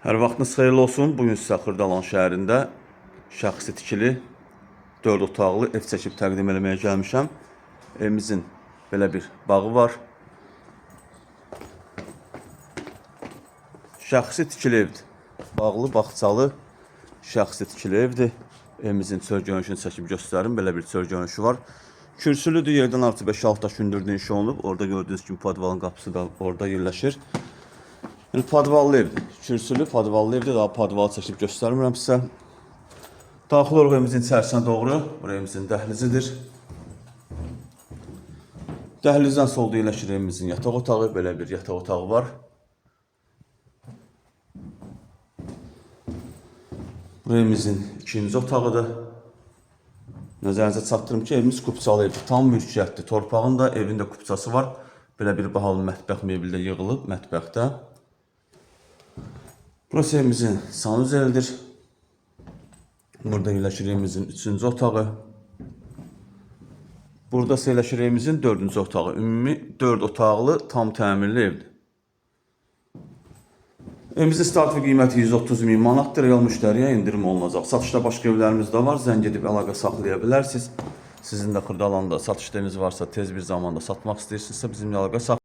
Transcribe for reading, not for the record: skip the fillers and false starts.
Hər vaxtınız xeyirli olsun. Bugün sizə Xırdalan şəhərində şəxsi tikili 4 otaqlı ev çəkib təqdim eləməyə gəlmişəm. Evimizin belə bir bağı var. Şəxsi tikili evdir. Bağlı, bağçalı, şəxsi tikili evdir. Evimizin çöl görünüşünü çəkib göstərim. Belə bir çöl görünüşü var. Kürsülüdür. Yerdən artı 5-6 daş hündürlüyü inşa olunub. Orada gördüyünüz kimi podvalın qapısı da orada yerləşir. Yəni podvallı evdir. Kürsülü podvallı evdir. Daha podvalı çəkib göstərmirəm sizə. Daxil oluq evimizin içərisinə doğru. Burası evimizin dəhlizidir. Dəhlizdən solda yerləşir evimizin yataq otağı. Belə bir yataq otağı var. Bu evimizin ikinci otağıdır. Nəzərinizə çatdırım ki, evimiz kupçalı evdir. Tam mülkiyyətdir. Torpağın da evində kupçası var. Belə bir bahalı mətbəx mebeldə yığılıb mətbəxdə. Burası evimizin sanuzelidir. Burada yerləşir evimizin 3-cü otağı. Burada yerləşir evimizin 4-cü otağı. Ümumi 4 otaqlı tam təmirli evdir. Evimizin start qiyməti 130 min manatdır. Real müştəriyə indirim olunacaq. Satışda başqa evlərimiz də var. Zəng edib əlaqə saxlaya bilərsiniz. Sizin də Xırdalanda satış eviniz varsa, tez bir zamanda satmaq istəyirsinizsə bizimlə əlaqə saxlayın.